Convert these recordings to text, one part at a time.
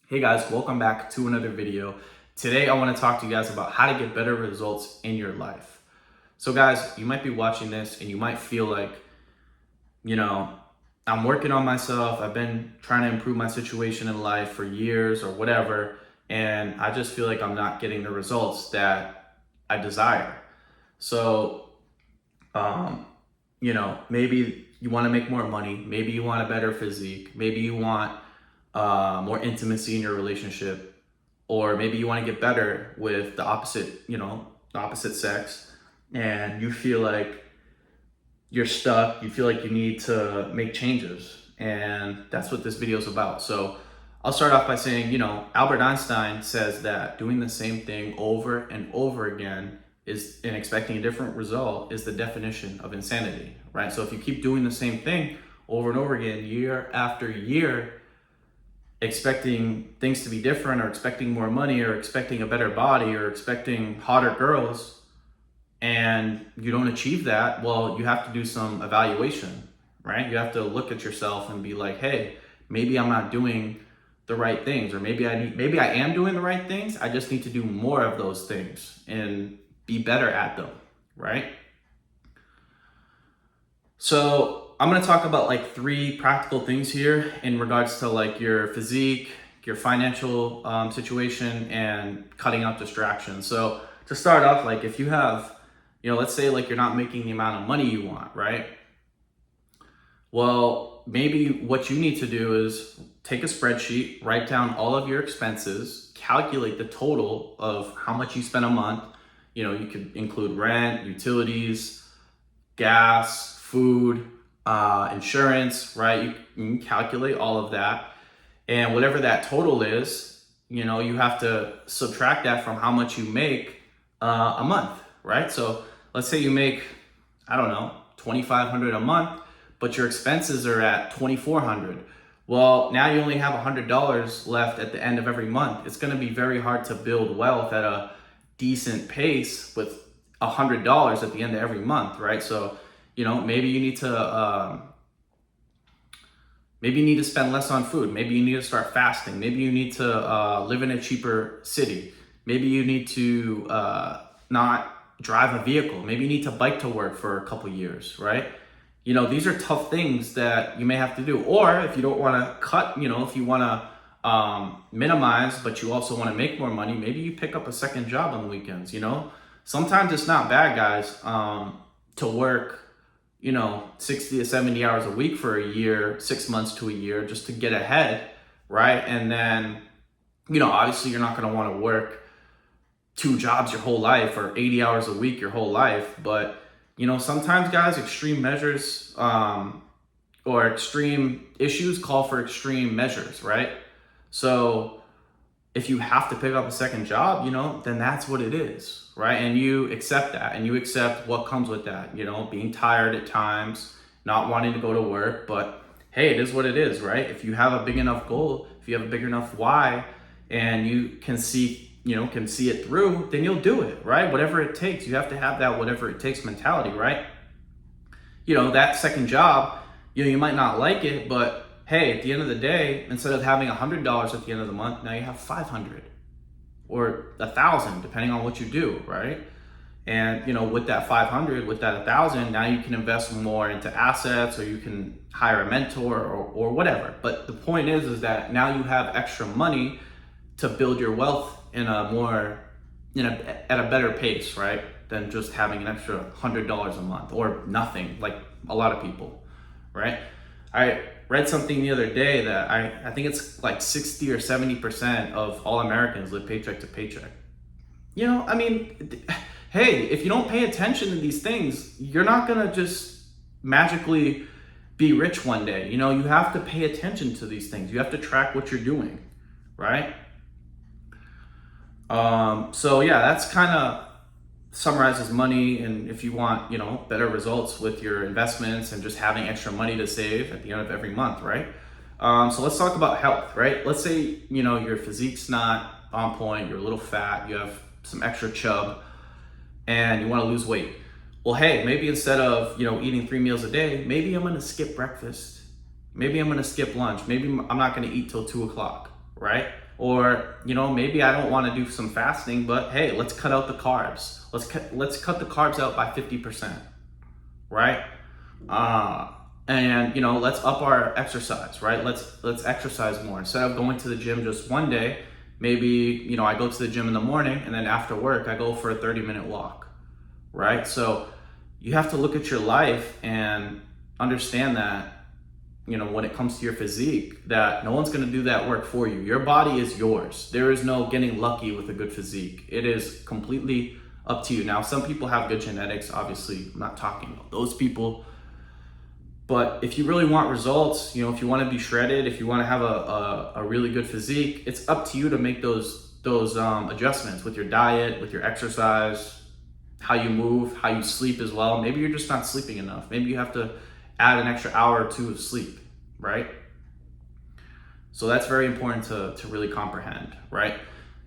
Hey guys, welcome back to another video. Today I want to talk to you guys about how to get better results in your life. So guys, you might be watching this and you might feel like, you know, I'm working on myself. I've been trying to improve my situation in life for years or whatever, and I just feel like I'm not getting the results that I desire. So, maybe you want to make more money. Maybe you want a better physique. Maybe you want more intimacy in your relationship, or maybe you want to get better with the opposite sex, and you feel like you're stuck. You feel like you need to make changes, and that's what this video is about. So I'll start off by saying, Albert Einstein says that doing the same thing over and over again and expecting a different result is the definition of insanity, right? So if you keep doing the same thing over and over again, year after year, expecting things to be different, or expecting more money, or expecting a better body, or expecting hotter girls, and you don't achieve that, well, you have to do some evaluation, right? You have to look at yourself and be like, hey, maybe I'm not doing the right things, or maybe I am doing the right things. I just need to do more of those things and be better at them, right? So I'm going to talk about like 3 practical things here in regards to like your physique, your financial situation, and cutting out distractions. So to start off, like if you have, let's say like you're not making the amount of money you want, right? Well, maybe what you need to do is take a spreadsheet, write down all of your expenses, calculate the total of how much you spend a month. You could include rent, utilities, gas, food, insurance, right? You can calculate all of that. And whatever that total is, you have to subtract that from how much you make a month, right? So let's say you make, I don't know, $2,500 a month, but your expenses are at $2,400. Well, now you only have $100 left at the end of every month. It's going to be very hard to build wealth at a decent pace with $100 at the end of every month, right? So, maybe you need to spend less on food. Maybe you need to start fasting. Maybe you need to live in a cheaper city. Maybe you need to not drive a vehicle. Maybe you need to bike to work for a couple years, right? These are tough things that you may have to do. Or if you don't want to cut, if you want to minimize, but you also want to make more money, maybe you pick up a second job on the weekends. Sometimes it's not bad, guys, to work 60 to 70 hours a week for a year, 6 months to a year, just to get ahead, right? And then obviously you're not going to want to work 2 jobs your whole life, or 80 hours a week your whole life. But sometimes, guys, extreme measures or extreme issues call for extreme measures, right? So if you have to pick up a second job, then that's what it is, right? And you accept that, and you accept what comes with that, being tired at times, not wanting to go to work. But hey, it is what it is, right? If you have a big enough goal, if you have a big enough why, and you can see it through, then you'll do it, right? Whatever it takes. You have to have that whatever it takes mentality, right? That second job, you might not like it, but hey, at the end of the day, instead of having $100 at the end of the month, now you have 500 or 1,000, depending on what you do, right? And with that 500, with that 1,000, now you can invest more into assets, or you can hire a mentor, or whatever. But the point is that now you have extra money to build your wealth at a better pace, right? Than just having an extra $100 a month or nothing, like a lot of people, right? I read something the other day that I think it's like 60 or 70% of all Americans live paycheck to paycheck. Hey, if you don't pay attention to these things, you're not gonna just magically be rich one day. You have to pay attention to these things. You have to track what you're doing, right? So yeah, that's kind of summarizes money. And if you want, better results with your investments and just having extra money to save at the end of every month, right? So let's talk about health, right? Let's say, your physique's not on point, you're a little fat, you have some extra chub, and you want to lose weight. Well, hey, maybe instead of, eating 3 meals a day, maybe I'm going to skip breakfast. Maybe I'm going to skip lunch. Maybe I'm not going to eat till 2 o'clock, right? Or, maybe I don't want to do some fasting, but hey, let's cut out the carbs. Let's cut the carbs out by 50%, right? And let's up our exercise, right? Let's exercise more. Instead of going to the gym just one day, maybe, I go to the gym in the morning and then after work, I go for a 30-minute walk, right? So you have to look at your life and understand that, when it comes to your physique, that no one's going to do that work for you. Your body is yours. There is no getting lucky with a good physique. It is completely up to you. Now, some people have good genetics. Obviously, I'm not talking about those people. But if you really want results, if you want to be shredded, if you want to have a really good physique, it's up to you to make those adjustments with your diet, with your exercise, how you move, how you sleep as well. Maybe you're just not sleeping enough. Maybe you have to add an extra hour or two of sleep, right? So that's very important to really comprehend, right?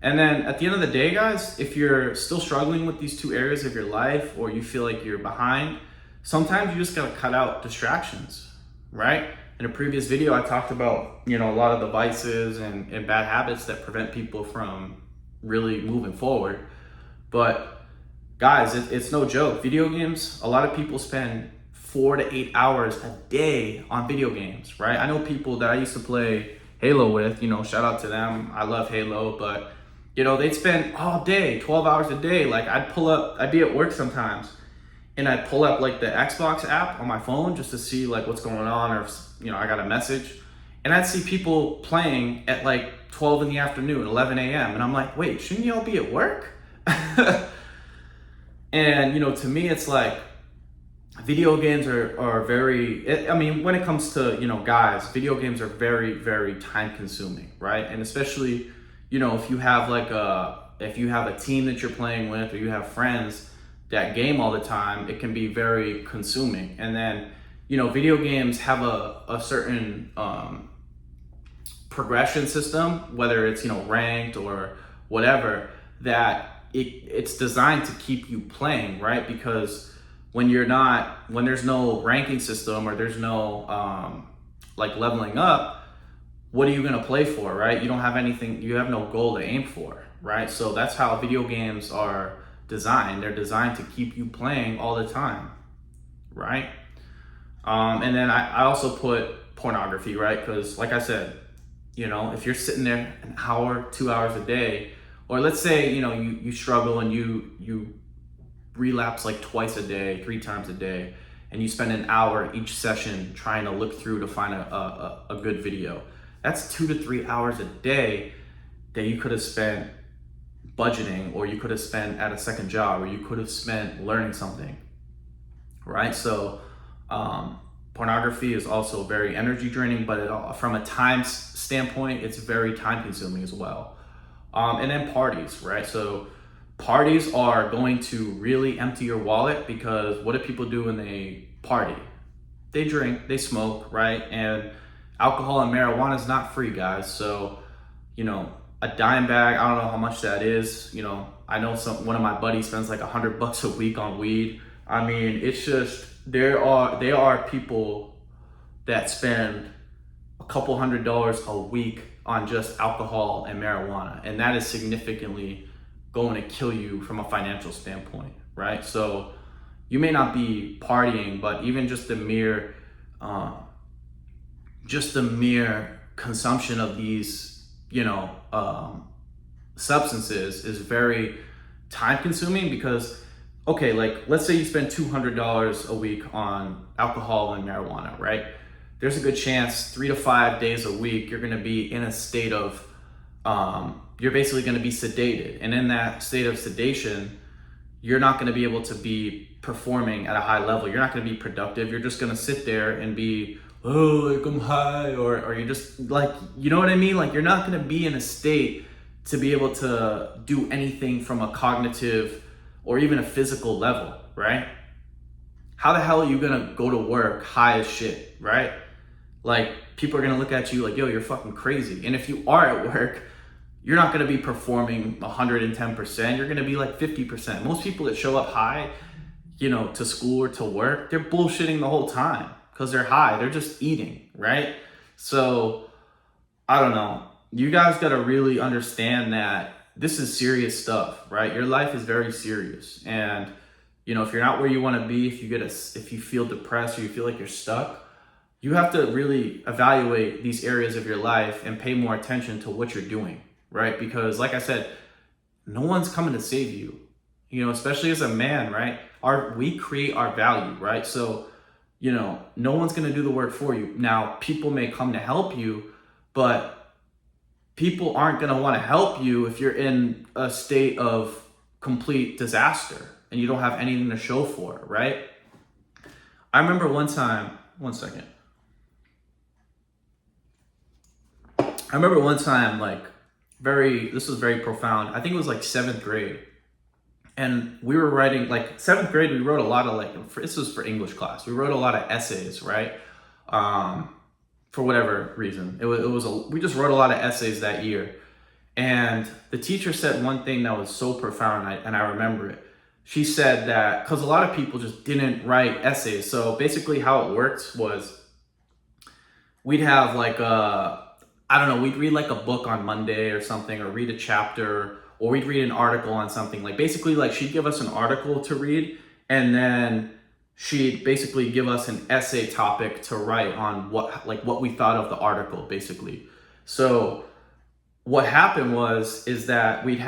And then at the end of the day, guys, if you're still struggling with these two areas of your life, or you feel like you're behind, sometimes you just gotta cut out distractions, right? In a previous video, I talked about, a lot of the vices and bad habits that prevent people from really moving forward. But guys, it's no joke. Video games, a lot of people spend 4 to 8 hours a day on video games, right? I know people that I used to play Halo with, shout out to them. I love Halo, but they'd spend all day, 12 hours a day. Like I'd be at work sometimes and I'd pull up like the Xbox app on my phone just to see like what's going on, or if, I got a message, and I'd see people playing at like 12 in the afternoon, 11 a.m. And I'm like, wait, shouldn't y'all be at work? And, to me, it's like, video games are very, when it comes to, guys, video games are very, very time consuming, right? And especially, if you have a team that you're playing with, or you have friends that game all the time, it can be very consuming. And then, video games have a certain progression system, whether it's, ranked or whatever, that it's designed to keep you playing, right? Because when there's no ranking system, or there's no like leveling up, what are you gonna play for, right? You don't have anything, you have no goal to aim for, right? So that's how video games are designed. They're designed to keep you playing all the time, right? And then I also put pornography, right? Because like I said, if you're sitting there an hour, 2 hours a day, or let's say, you struggle and you relapse like twice a day, 3 times a day, and you spend an hour each session trying to look through to find a good video. That's 2 to 3 hours a day that you could have spent budgeting, or you could have spent at a second job, or you could have spent learning something, right? So pornography is also very energy draining, but from a time standpoint, it's very time consuming as well. And then parties, right? So parties are going to really empty your wallet, because what do people do when they party? They drink, they smoke, right? And alcohol and marijuana is not free, guys. So, a dime bag, I don't know how much that is. I know one of my buddies spends like $100 a week on weed. It's just, they are people that spend a couple $100s a week on just alcohol and marijuana, and that is significantly going to kill you from a financial standpoint, right? So you may not be partying, but even just the mere consumption of these, substances is very time consuming. Because, okay, like let's say you spend $200 a week on alcohol and marijuana, right? There's a good chance 3 to 5 days a week you're going to be in a state of you're basically going to be sedated, and in that state of sedation, you're not going to be able to be performing at a high level. You're not going to be productive. You're just going to sit there and be, oh, like I'm high, or you're just like, you know what I mean? Like you're not going to be in a state to be able to do anything from a cognitive or even a physical level, right? How the hell are you going to go to work high as shit, right? Like people are going to look at you like, yo, you're fucking crazy. And if you are at work, you're not going to be performing 110%. You're going to be like 50%. Most people that show up high, to school or to work, they're bullshitting the whole time because they're high. They're just eating, right? So I don't know. you guys got to really understand that this is serious stuff, right? Your life is very serious. And, if you're not where you want to be, if you feel depressed or you feel like you're stuck, you have to really evaluate these areas of your life and pay more attention to what you're doing, right? Because like I said, no one's coming to save you, especially as a man, right? We create our value, right? So, no one's going to do the work for you. Now, people may come to help you, but people aren't going to want to help you if you're in a state of complete disaster and you don't have anything to show for it, right? I remember one time, this was very profound. I think it was like 7th grade. And we were writing, like 7th grade, we wrote a lot of this was for English class. We wrote a lot of essays, right? For whatever reason. We just wrote a lot of essays that year. And the teacher said one thing that was so profound, and I remember it. She said that, because a lot of people just didn't write essays. So basically how it worked was we'd have we'd read like a book on Monday or something, or read a chapter, or we'd read an article on something. She'd give us an article to read, and then she'd basically give us an essay topic to write on what we thought of the article, basically. So what happened is that we'd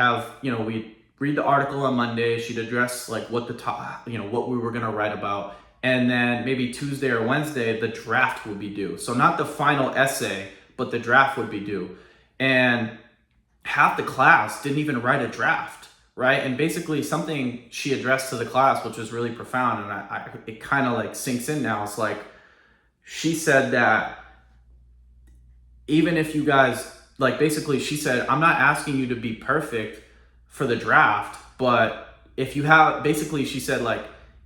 read the article on Monday. She'd address what we were going to write about. And then maybe Tuesday or Wednesday, the draft would be due. So not the final essay, but the draft would be due. And half the class didn't even write a draft, right? And basically something she addressed to the class, which was really profound, and it kind of sinks in now. It's she said that even if you guys, basically she said, I'm not asking you to be perfect for the draft, but if you have, basically she said,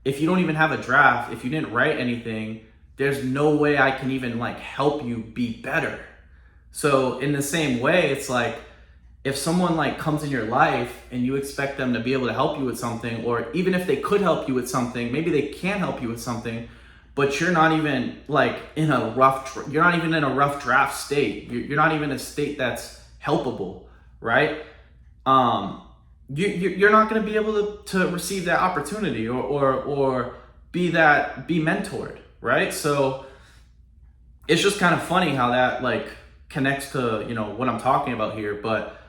if you don't even have a draft, if you didn't write anything, there's no way I can even help you be better. So in the same way, it's if someone comes in your life and you expect them to be able to help you with something, or even if they could help you with something, maybe they can help you with something, but you're not even in a rough draft state. You're not even a state that's helpable, right? You're not going to be able to receive that opportunity or be mentored, right? So it's just kind of funny how that connects to what I'm talking about here. But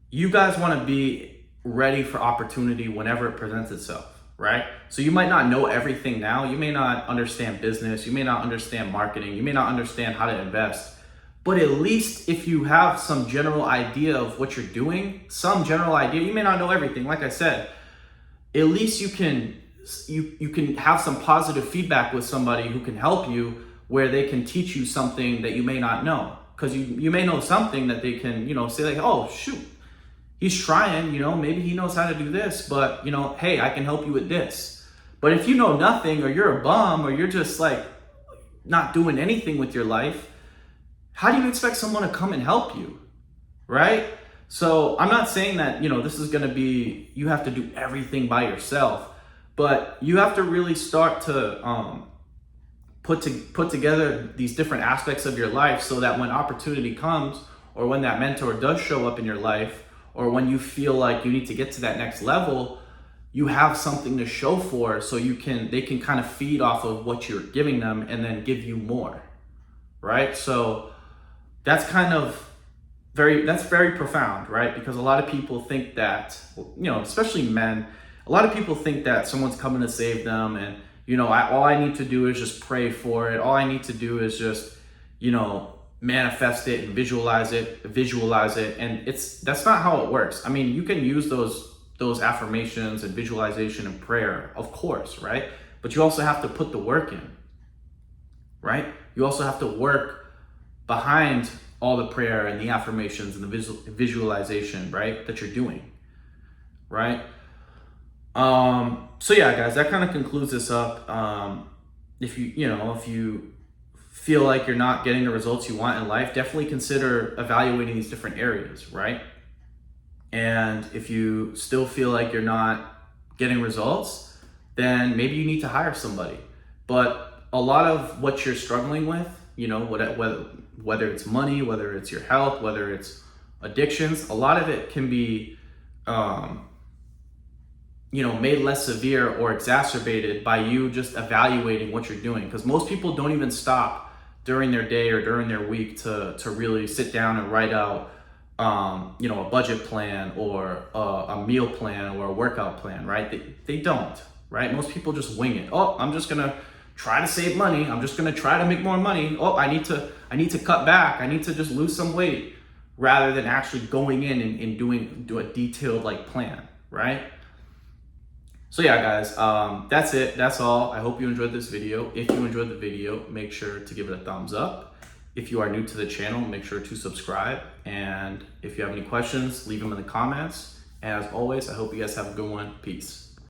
you guys want to be ready for opportunity whenever it presents itself, right? So you might not know everything now. You may not understand business. You may not understand marketing. You may not understand how to invest. But at least if you have some general idea of what you're doing, you may not know everything. Like I said, at least you can have some positive feedback with somebody who can help you, where they can teach you something that you may not know. Because you may know something that they can, say oh, shoot, he's trying, maybe he knows how to do this, but, hey, I can help you with this. But if you know nothing, or you're a bum, or you're just not doing anything with your life, how do you expect someone to come and help you, right? So I'm not saying that, this is going to be, you have to do everything by yourself, but you have to really start to put together these different aspects of your life, so that when opportunity comes, or when that mentor does show up in your life, or when you feel like you need to get to that next level, you have something to show for, so they can kind of feed off of what you're giving them and then give you more, right? So that's very profound, right? Because a lot of people think that, especially men, a lot of people think that someone's coming to save them, and all I need to do is just pray for it. All I need to do is just, manifest it and visualize it. And that's not how it works. I mean, you can use those affirmations and visualization and prayer, of course, right? But you also have to put the work in, right? You also have to work behind all the prayer and the affirmations and the visualization, right, that you're doing, right? So yeah, guys, that kind of concludes this up. If you feel like you're not getting the results you want in life, definitely consider evaluating these different areas, right? And if you still feel like you're not getting results, then maybe you need to hire somebody. But a lot of what you're struggling with, whether it's money, whether it's your health, whether it's addictions, a lot of it can be, made less severe or exacerbated by you just evaluating what you're doing. Because most people don't even stop during their day or during their week to really sit down and write out, a budget plan or a meal plan or a workout plan, right? They don't, right? Most people just wing it. Oh, I'm just gonna try to save money. I'm just gonna try to make more money. Oh, I need to cut back. I need to just lose some weight, rather than actually going in and do a detailed like plan, right? So yeah, guys, that's it. That's all. I hope you enjoyed this video. If you enjoyed the video, make sure to give it a thumbs up. If you are new to the channel, make sure to subscribe. And if you have any questions, leave them in the comments. And as always, I hope you guys have a good one. Peace.